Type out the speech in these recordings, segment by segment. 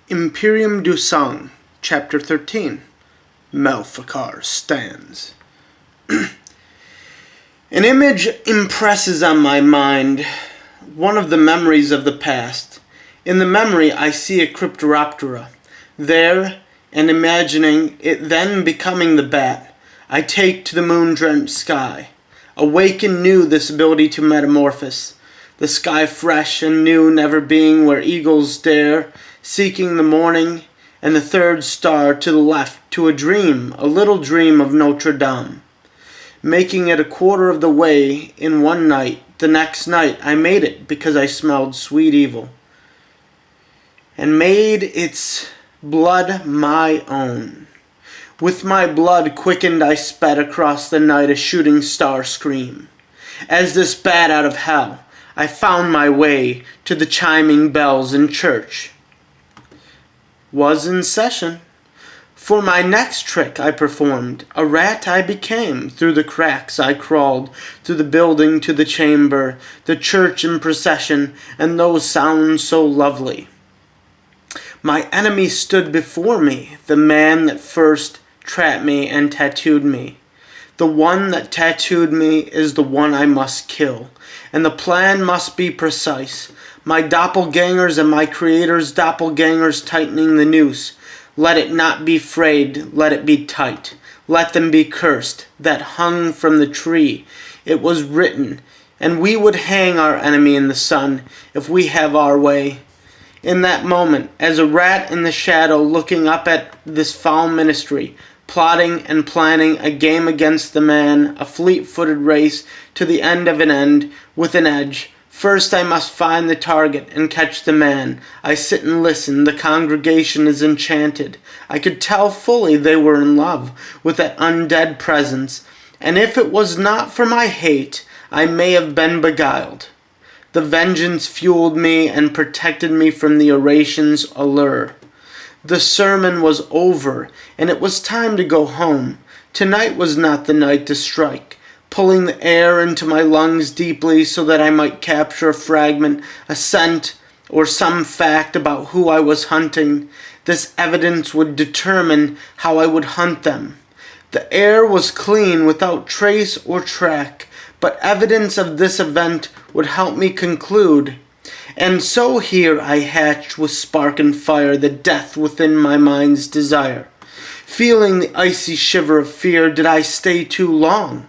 Imperium du Sang, Chapter 13. Malficar stands. An image impresses on my mind one of the memories of the past. In the memory I see a Cryptoroptera. There, and imagining it then becoming the bat, I take to the moon-drenched sky. Awaken new this ability to metamorphose. The sky fresh and new, never being where eagles dare, seeking the morning, and the third star to the left, to a dream, a little dream of Notre Dame. Making it a quarter of the way in one night, the next night I made it because I smelled sweet evil, and made its blood my own. With my blood quickened I sped across the night a shooting star scream. As this bat out of hell, I found my way to the chiming bells in church. Was in session. For my next trick I performed, a rat I became. Through the cracks I crawled, through the building to the chamber, the church in procession, and those sounds so lovely. My enemy stood before me, the man that first trapped me and tattooed me. The one that tattooed me is the one I must kill, and the plan must be precise. My doppelgangers and my creator's doppelgangers tightening the noose. Let it not be frayed, let it be tight. Let them be cursed, that hung from the tree. It was written, and we would hang our enemy in the sun, if we have our way. In that moment, as a rat in the shadow looking up at this foul ministry, plotting and planning a game against the man, a fleet-footed race to the end of an end, with an edge. First I must find the target and catch the man. I sit and listen, the congregation is enchanted. I could tell fully they were in love with that undead presence, and if it was not for my hate, I may have been beguiled. The vengeance fueled me and protected me from the oration's allure. The sermon was over, and it was time to go home. Tonight was not the night to strike. Pulling the air into my lungs deeply so that I might capture a fragment, a scent, or some fact about who I was hunting. This evidence would determine how I would hunt them. The air was clean without trace or track, but evidence of this event would help me conclude. And so here I hatched with spark and fire the death within my mind's desire. Feeling the icy shiver of fear, did I stay too long?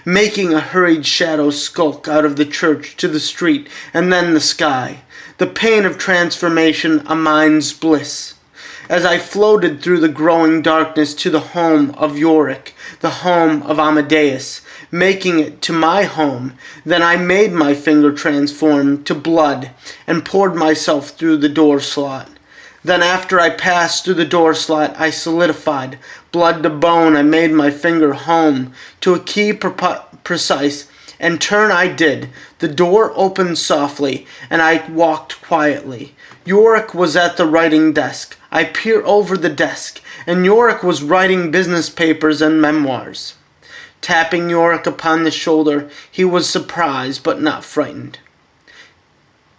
Making a hurried shadow skulk out of the church to the street and then the sky. The pain of transformation, a mind's bliss. As I floated through the growing darkness to the home of Yorick, the home of Amadeus, making it to my home, then I made my finger transform to blood and poured myself through the door slot. Then after I passed through the door slot, I solidified. Blood to bone, I made my finger home to a key precise, and turn I did. The door opened softly, and I walked quietly. Yorick was at the writing desk. I peered over the desk, and Yorick was writing business papers and memoirs. Tapping Yorick upon the shoulder, he was surprised but not frightened.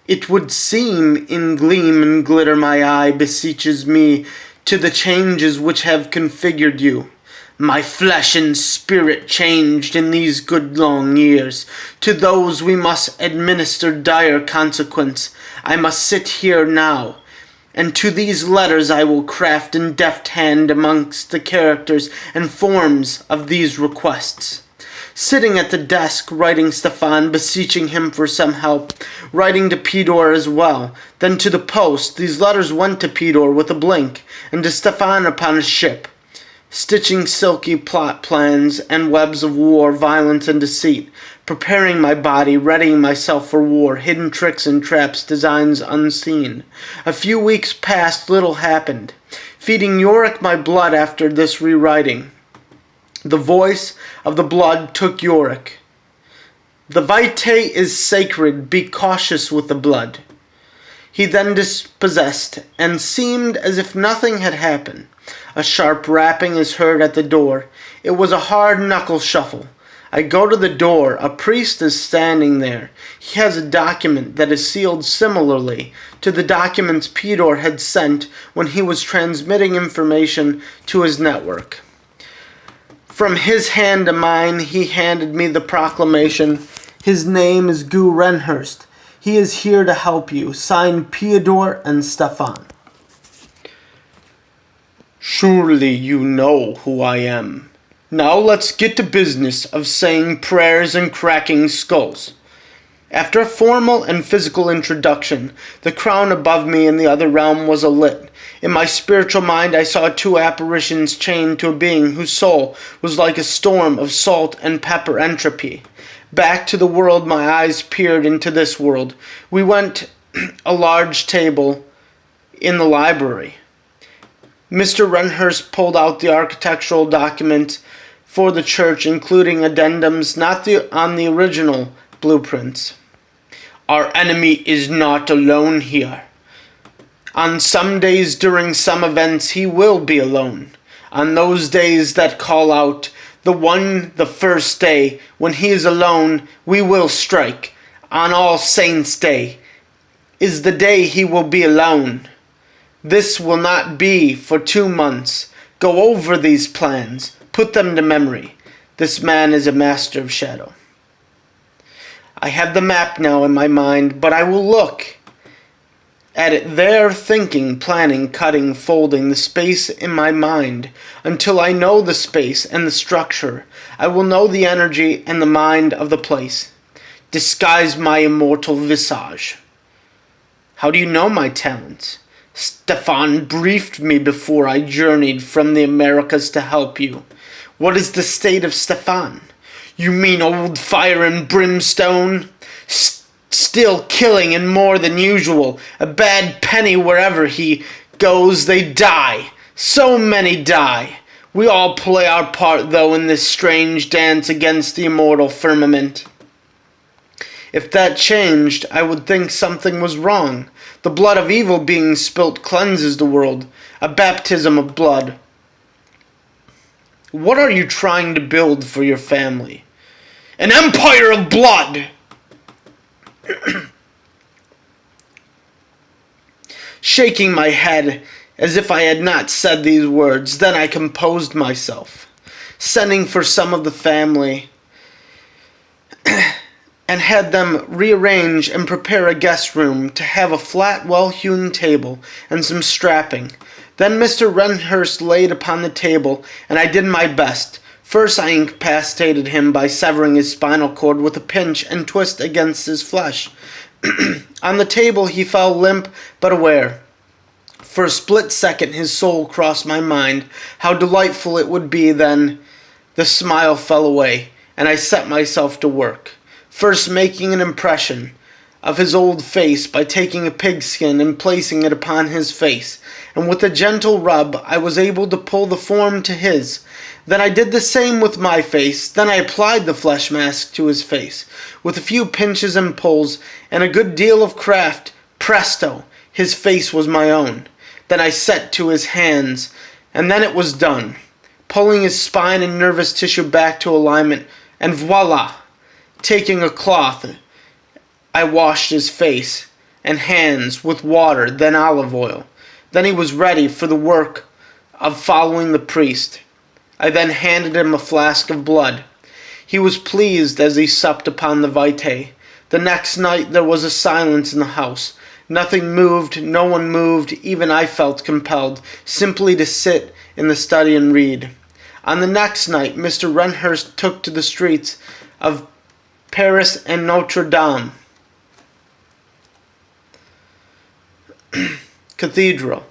It would seem in gleam and glitter my eye beseeches me to the changes which have configured you. My flesh and spirit changed in these good long years. To those we must administer dire consequence. I must sit here now, and to these letters I will craft in deft hand amongst the characters and forms of these requests. Sitting at the desk, writing Stefan, beseeching him for some help, writing to Pedor as well, then to the post. These letters went to Pedor with a blink, and to Stefan upon a ship, stitching silky plot plans and webs of war, violence, and deceit, preparing my body, readying myself for war, hidden tricks and traps, designs unseen. A few weeks passed, little happened. Feeding Yorick my blood after this rewriting. The voice of the blood took Yorick. The vitae is sacred, be cautious with the blood. He then dispossessed, and seemed as if nothing had happened. A sharp rapping is heard at the door. It was a hard knuckle shuffle. I go to the door. A priest is standing there. He has a document that is sealed similarly to the documents Pedor had sent when he was transmitting information to his network. From his hand to mine, he handed me the proclamation. His name is Gu Renhurst. He is here to help you. Signed, Pedor and Stefan. Surely you know who I am. Now let's get to business of saying prayers and cracking skulls. After a formal and physical introduction, the crown above me in the other realm was alit. In my spiritual mind I saw two apparitions chained to a being whose soul was like a storm of salt and pepper entropy. Back to the world my eyes peered into this world. We went a large table in the library. Mr. Renhurst pulled out the architectural document for the church, including addendums not on the original blueprints. Our enemy is not alone here. On some days during some events he will be alone. On those days that call out, the first day, when he is alone, we will strike. On All Saints' Day is the day he will be alone. This will not be for 2 months. Go over these plans. Put them to memory. This man is a master of shadow. I have the map now in my mind, but I will look at it there, thinking, planning, cutting, folding the space in my mind until I know the space and the structure. I will know the energy and the mind of the place. Disguise my immortal visage. How do you know my talents? Stefan briefed me before I journeyed from the Americas to help you. What is the state of Stefan? You mean old fire and brimstone? Still killing and more than usual. A bad penny wherever he goes, they die. So many die. We all play our part, though, in this strange dance against the immortal firmament. If that changed, I would think something was wrong. The blood of evil being spilt cleanses the world. A baptism of blood. What are you trying to build for your family? An empire of blood! Shaking my head as if I had not said these words, then I composed myself, sending for some of the family and had them rearrange and prepare a guest room to have a flat, well-hewn table and some strapping. Then Mr. Renhurst laid upon the table, and I did my best. First I incapacitated him by severing his spinal cord with a pinch and twist against his flesh. On the table he fell limp but aware. For a split second his soul crossed my mind. How delightful it would be then. The smile fell away, and I set myself to work. First making an impression of his old face by taking a pigskin and placing it upon his face, and with a gentle rub I was able to pull the form to his. Then I did the same with my face. Then I applied the flesh mask to his face. With a few pinches and pulls, and a good deal of craft, presto, his face was my own. Then I set to his hands, and then it was done. Pulling his spine and nervous tissue back to alignment, and voila! Taking a cloth, I washed his face and hands with water, then olive oil. Then he was ready for the work of following the priest. I then handed him a flask of blood. He was pleased as he supped upon the vitae. The next night there was a silence in the house. Nothing moved, no one moved, even I felt compelled simply to sit in the study and read. On the next night Mr. Renhurst took to the streets of Paris and Notre Dame Cathedral.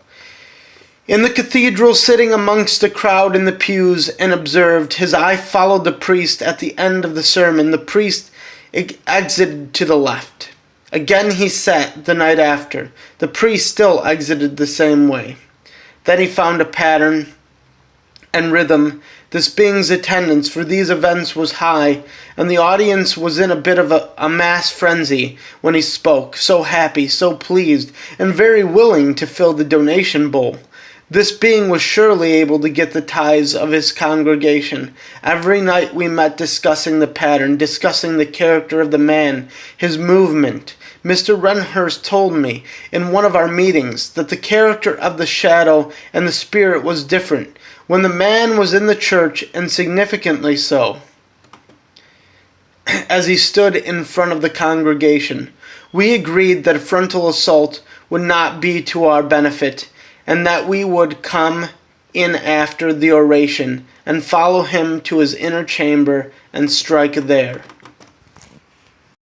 In the cathedral, sitting amongst the crowd in the pews, and observed, his eye followed the priest at the end of the sermon. The priest exited to the left. Again he sat the night after. The priest still exited the same way. Then he found a pattern and rhythm. This being's attendance for these events was high, and the audience was in a bit of a mass frenzy when he spoke, so happy, so pleased, and very willing to fill the donation bowl. This being was surely able to get the ties of his congregation. Every night we met discussing the pattern, discussing the character of the man, his movement. Mr. Renhurst told me in one of our meetings that the character of the shadow and the spirit was different when the man was in the church, and significantly so, as he stood in front of the congregation. We agreed that a frontal assault would not be to our benefit, and that we would come in after the oration and follow him to his inner chamber and strike there.